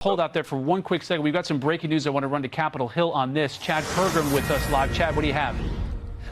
Hold out there for one quick second. We've got some breaking news. I want to run to Capitol Hill on this. Chad Pergram with us live. Chad, what do you have?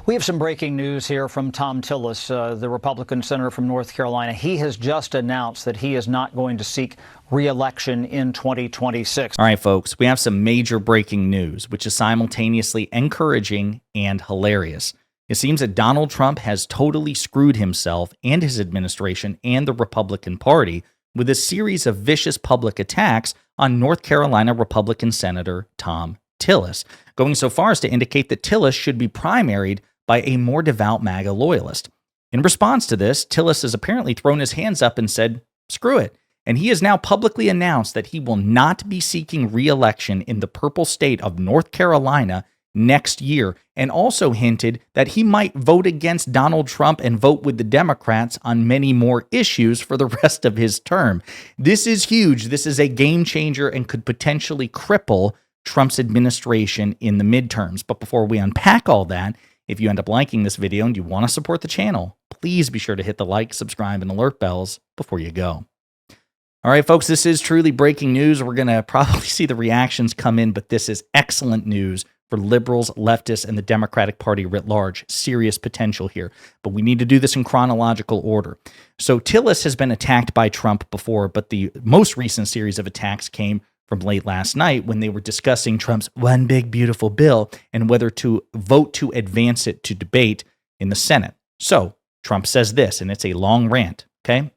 We have some breaking news here from Tom Tillis, the Republican senator from North Carolina. He has just announced that he is not going to seek re-election in 2026. All right, folks, we have some major breaking news, which is simultaneously encouraging and hilarious. It seems that Donald Trump has totally screwed himself and his administration and the Republican Party with a series of vicious public attacks on North Carolina Republican Senator Tom Tillis, going so far as to indicate that Tillis should be primaried by a more devout MAGA loyalist. In response to this, Tillis has apparently thrown his hands up and said, screw it. And he has now publicly announced that he will not be seeking re-election in the purple state of North Carolina next year, and also hinted that he might vote against Donald Trump and vote with the Democrats on many more issues for the rest of his term. This is huge. This is a game changer and could potentially cripple Trump's administration in the midterms. But before we unpack all that, if you end up liking this video and you want to support the channel, please be sure to hit the like, subscribe, and alert bells before you go. All right, folks, this is truly breaking news. We're going to probably see the reactions come in, but this is excellent news for liberals, leftists, and the Democratic Party writ large. Serious potential here, but we need to do this in chronological order. So Tillis has been attacked by Trump before, but the most recent series of attacks came from late last night when they were discussing Trump's one big beautiful bill and whether to vote to advance it to debate in the Senate. So Trump says this, and it's a long rant, okay?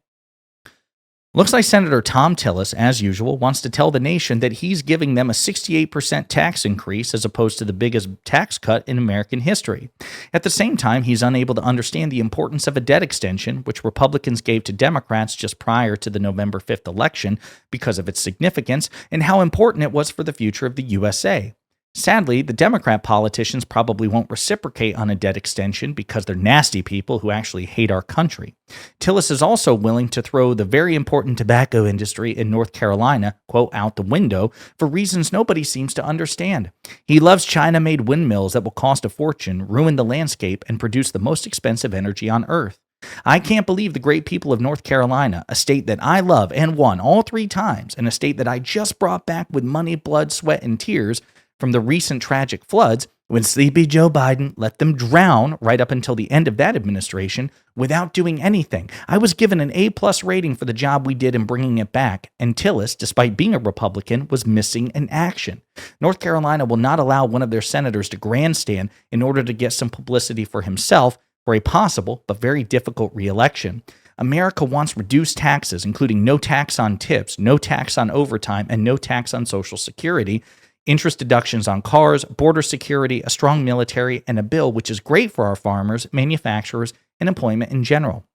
Looks like Senator Tom Tillis, as usual, wants to tell the nation that he's giving them a 68% tax increase as opposed to the biggest tax cut in American history. At the same time, he's unable to understand the importance of a debt extension, which Republicans gave to Democrats just prior to the November 5th election because of its significance and how important it was for the future of the USA. Sadly, the Democrat politicians probably won't reciprocate on a debt extension because they're nasty people who actually hate our country. Tillis is also willing to throw the very important tobacco industry in North Carolina, quote, out the window for reasons nobody seems to understand. He loves China-made windmills that will cost a fortune, ruin the landscape, and produce the most expensive energy on Earth. I can't believe the great people of North Carolina, a state that I love and won all 3 times, and a state that I just brought back with money, blood, sweat, and tears, from the recent tragic floods, when sleepy Joe Biden let them drown right up until the end of that administration without doing anything. I was given an A+ rating for the job we did in bringing it back, and Tillis, despite being a Republican, was missing in action. North Carolina will not allow one of their senators to grandstand in order to get some publicity for himself for a possible but very difficult re-election. America wants reduced taxes, including no tax on tips, no tax on overtime, and no tax on Social Security, interest deductions on cars, border security, a strong military, and a bill which is great for our farmers, manufacturers, and employment in general.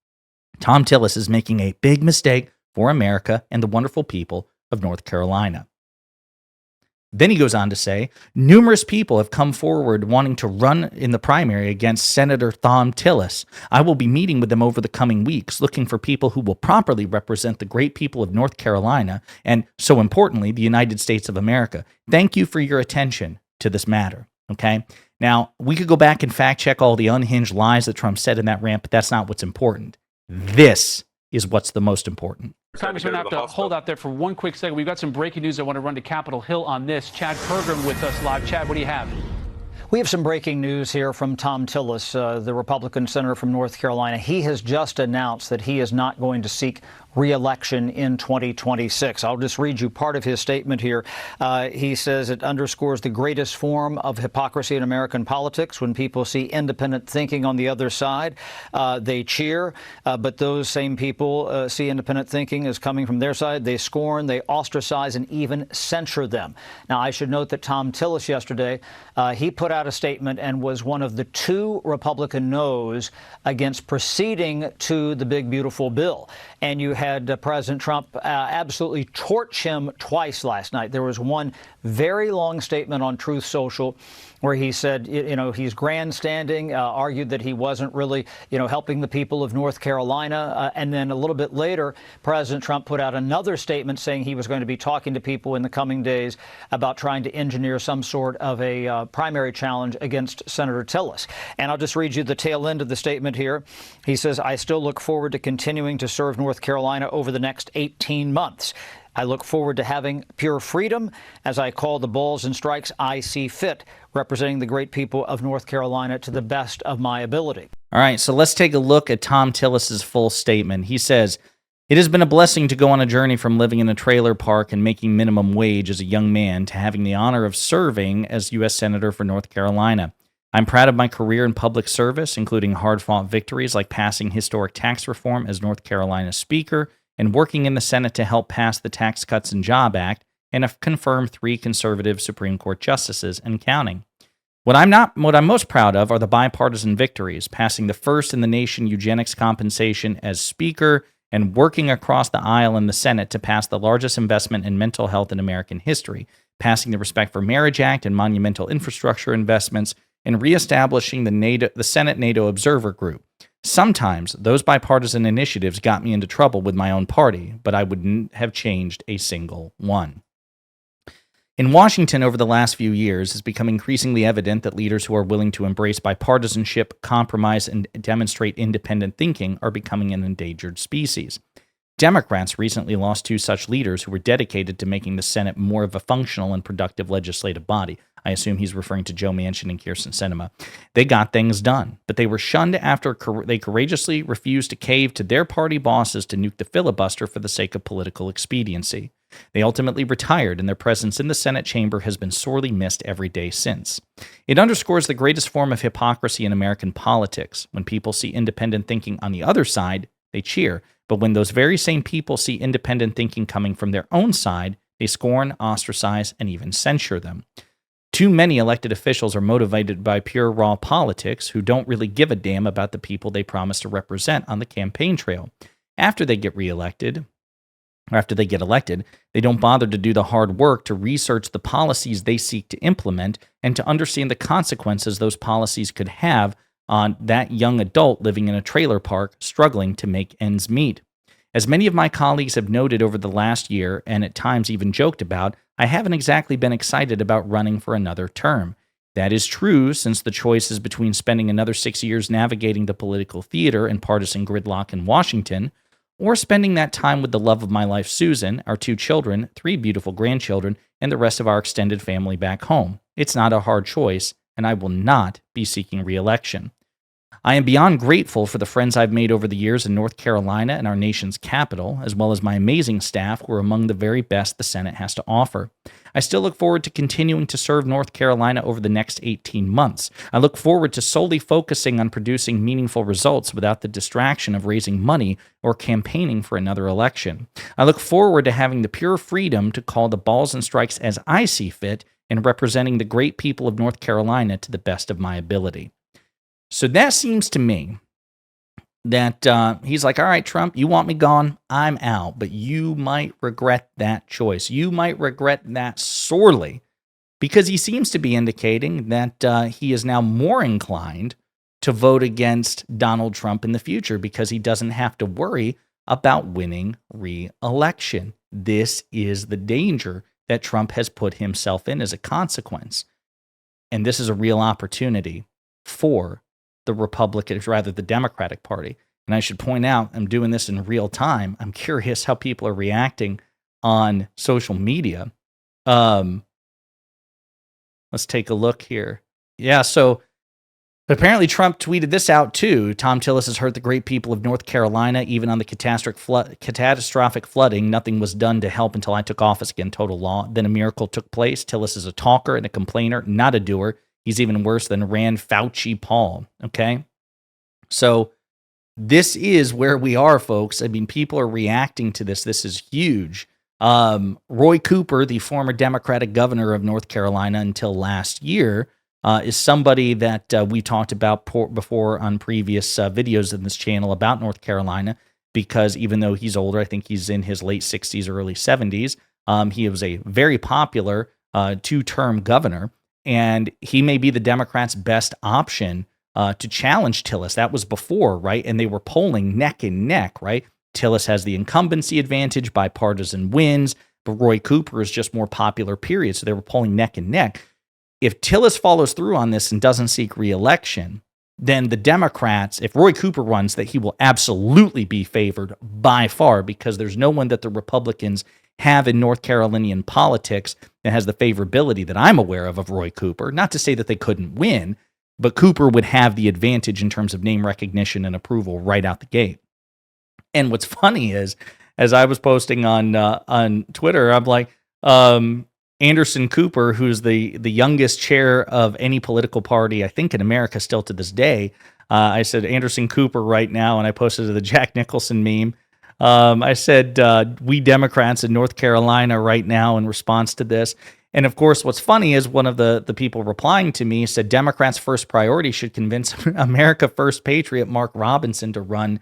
Tom Tillis is making a big mistake for America and the wonderful people of North Carolina. Then he goes on to say, numerous people have come forward wanting to run in the primary against Senator Tom Tillis. I will be meeting with them over the coming weeks, looking for people who will properly represent the great people of North Carolina and, so importantly, the United States of America. Thank you for your attention to this matter, okay? Now, we could go back and fact-check all the unhinged lies that Trump said in that rant, but that's not what's important. This is what's the most important. Congressman, I have to hold out there for one quick second. We've got some breaking news. I want to run to Capitol Hill on this. Chad Pergram with us live. Chad, what do you have? We have some breaking news here from Tom Tillis, the Republican senator from North Carolina. He has just announced that he is not going to seek re-election in 2026. I'll just read you part of his statement here. He says it underscores the greatest form of hypocrisy in American politics. When people see independent thinking on the other side, they cheer. But those same people see independent thinking as coming from their side. They scorn, they ostracize, and even censure them. Now, I should note that Tom Tillis yesterday, he put out a statement and was one of the 2 Republican no's against proceeding to the big, beautiful bill. And you had President Trump absolutely torch him twice last night. There was one very long statement on Truth Social where he said, he's grandstanding, argued that he wasn't really, helping the people of North Carolina. And then a little bit later, President Trump put out another statement saying he was going to be talking to people in the coming days about trying to engineer some sort of a primary challenge against Senator Tillis. And I'll just read you the tail end of the statement here. He says, I still look forward to continuing to serve North Carolina over the next 18 months. I look forward to having pure freedom as I call the balls and strikes I see fit, representing the great people of North Carolina to the best of my ability. All right, so let's take a look at Tom Tillis's full statement. He says, "It has been a blessing to go on a journey from living in a trailer park and making minimum wage as a young man to having the honor of serving as U.S. Senator for North Carolina. I'm proud of my career in public service, including hard-fought victories like passing historic tax reform as North Carolina Speaker and working in the Senate to help pass the Tax Cuts and Job Act and have confirmed 3 conservative Supreme Court justices and counting. What I'm most proud of are the bipartisan victories, passing the first in the nation eugenics compensation as Speaker and working across the aisle in the Senate to pass the largest investment in mental health in American history, passing the Respect for Marriage Act and monumental infrastructure investments, and reestablishing the Senate NATO Observer Group. Sometimes those bipartisan initiatives got me into trouble with my own party, but I wouldn't have changed a single one." In Washington over the last few years, it's become increasingly evident that leaders who are willing to embrace bipartisanship, compromise, and demonstrate independent thinking are becoming an endangered species. Democrats recently lost 2 such leaders who were dedicated to making the Senate more of a functional and productive legislative body. I assume he's referring to Joe Manchin and Kyrsten Sinema. They got things done, but they were shunned after they courageously refused to cave to their party bosses to nuke the filibuster for the sake of political expediency. They ultimately retired, and their presence in the Senate chamber has been sorely missed every day since. It underscores the greatest form of hypocrisy in American politics. When people see independent thinking on the other side, they cheer. But when those very same people see independent thinking coming from their own side, they scorn, ostracize, and even censure them. Too many elected officials are motivated by pure raw politics who don't really give a damn about the people they promise to represent on the campaign trail. After they get elected, they don't bother to do the hard work to research the policies they seek to implement and to understand the consequences those policies could have on that young adult living in a trailer park struggling to make ends meet. As many of my colleagues have noted over the last year, and at times even joked about, I haven't exactly been excited about running for another term. That is true since the choice is between spending another 6 years navigating the political theater and partisan gridlock in Washington, or spending that time with the love of my life, Susan, our 2 children, 3 beautiful grandchildren, and the rest of our extended family back home. It's not a hard choice, and I will not be seeking re-election. I am beyond grateful for the friends I've made over the years in North Carolina and our nation's capital, as well as my amazing staff who are among the very best the Senate has to offer. I still look forward to continuing to serve North Carolina over the next 18 months. I look forward to solely focusing on producing meaningful results without the distraction of raising money or campaigning for another election. I look forward to having the pure freedom to call the balls and strikes as I see fit and representing the great people of North Carolina to the best of my ability. So that seems to me that he's like, all right, Trump, you want me gone? I'm out. But you might regret that choice. You might regret that sorely, because he seems to be indicating that he is now more inclined to vote against Donald Trump in the future because he doesn't have to worry about winning re-election. This is the danger that Trump has put himself in as a consequence. And this is a real opportunity for the Democratic Party. And I should point out, I'm doing this in real time. I'm curious how people are reacting on social media. Let's take a look here. Yeah, so apparently Trump tweeted this out too. Tom Tillis has hurt the great people of North Carolina, even on the catastrophic flooding. Nothing was done to help until I took office again, total law. Then a miracle took place. Tillis is a talker and a complainer, not a doer. He's even worse than Rand Fauci Paul, okay? So this is where we are, folks. I mean, people are reacting to this. This is huge. Roy Cooper, the former Democratic governor of North Carolina until last year, is somebody that we talked about before on previous videos in this channel about North Carolina, because even though he's older, I think he's in his late 60s, early 70s, he was a very popular 2-term governor. And he may be the Democrats' best option to challenge Tillis. That was before, right? And they were polling neck and neck, right? Tillis has the incumbency advantage, bipartisan wins, but Roy Cooper is just more popular, period. So they were polling neck and neck. If Tillis follows through on this and doesn't seek re-election, then the Democrats, if Roy Cooper runs, that he will absolutely be favored by far, because there's no one that the Republicans have in North Carolinian politics that has the favorability that I'm aware of Roy Cooper. Not to say that they couldn't win, but Cooper would have the advantage in terms of name recognition and approval right out the gate. And what's funny is, as I was posting on Twitter, I'm like, Anderson Cooper, who's the youngest chair of any political party, I think in America still to this day. I said Anderson Cooper right now, and I posted the Jack Nicholson meme. I said, we Democrats in North Carolina right now in response to this. And of course, what's funny is one of the people replying to me said Democrats' first priority should convince America First patriot Mark Robinson to run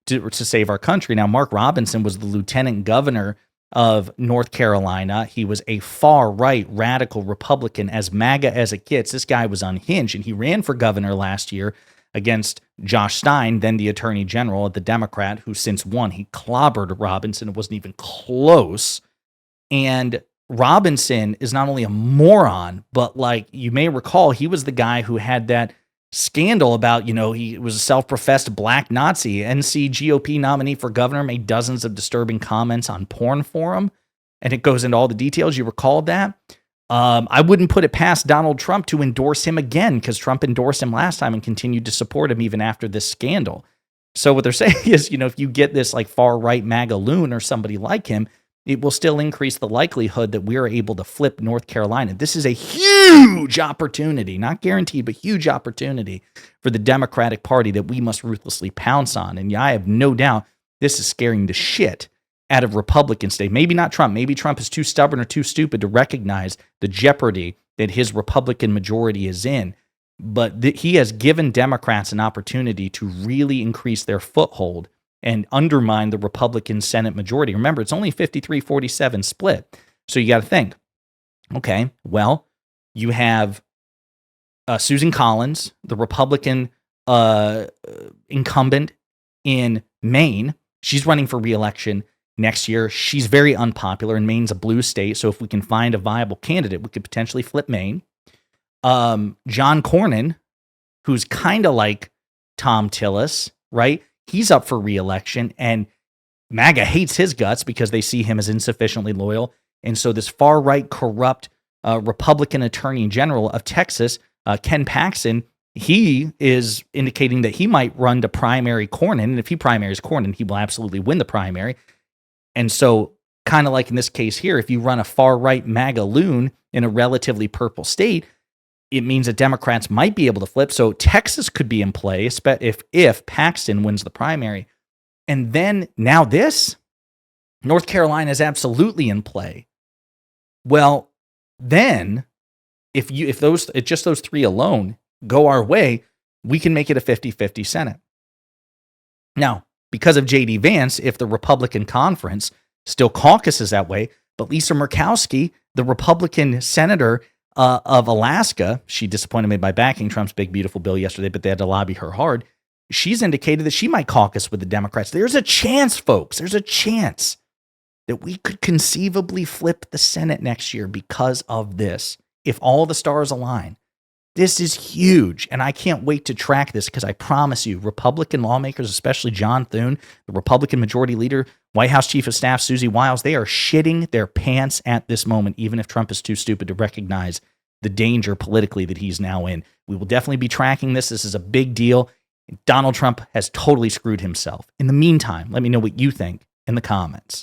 to save our country. Now, Mark Robinson was the lieutenant governor of North Carolina. He was a far-right radical Republican, as MAGA as it gets. This guy was unhinged, and he ran for governor last year against Josh Stein, then the attorney general, the Democrat, who since won. He clobbered Robinson. It wasn't even close. And Robinson is not only a moron, but like you may recall, he was the guy who had that scandal about, he was a self-professed black Nazi. NC GOP nominee for governor made dozens of disturbing comments on porn forum, and it goes into all the details. You recall that? I wouldn't put it past Donald Trump to endorse him again, because Trump endorsed him last time and continued to support him even after this scandal. So what they're saying is, if you get this like far-right MAGA loon or somebody like him, it will still increase the likelihood that we are able to flip North Carolina. This is a huge opportunity, not guaranteed, but huge opportunity for the Democratic Party that we must ruthlessly pounce on. And yeah, I have no doubt this is scaring the shit out of Republican state. Maybe not Trump. Maybe Trump is too stubborn or too stupid to recognize the jeopardy that his Republican majority is in. But he has given Democrats an opportunity to really increase their foothold and undermine the Republican Senate majority. Remember, it's only 53-47 split. So you got to think, okay, well, you have Susan Collins, the Republican incumbent in Maine. She's running for reelection next year. She's very unpopular, and Maine's a blue state. So if we can find a viable candidate, we could potentially flip Maine. John Cornyn, who's kind of like Tom Tillis, right? He's up for re-election, and MAGA hates his guts because they see him as insufficiently loyal. And so this far-right, corrupt Republican Attorney General of Texas, Ken Paxton, he is indicating that he might run to primary Cornyn. And if he primaries Cornyn, he will absolutely win the primary. And so kind of like in this case here, if you run a far-right MAGA loon in a relatively purple state, it means that Democrats might be able to flip. So Texas could be in play if Paxton wins the primary. And then now this, North Carolina is absolutely in play. Well, then if just those three alone go our way, we can make it a 50-50 Senate. Now, because of J.D. Vance, if the Republican conference still caucuses that way, but Lisa Murkowski, the Republican senator of Alaska, she disappointed me by backing Trump's big, beautiful bill yesterday, but they had to lobby her hard. She's indicated that she might caucus with the Democrats. There's a chance, folks. There's a chance that we could conceivably flip the Senate next year because of this, if all the stars align. This is huge, and I can't wait to track this because I promise you, Republican lawmakers, especially John Thune, the Republican Majority Leader, White House Chief of Staff Susie Wiles, they are shitting their pants at this moment, even if Trump is too stupid to recognize the danger politically that he's now in. We will definitely be tracking this. This is a big deal. Donald Trump has totally screwed himself. In the meantime, let me know what you think in the comments.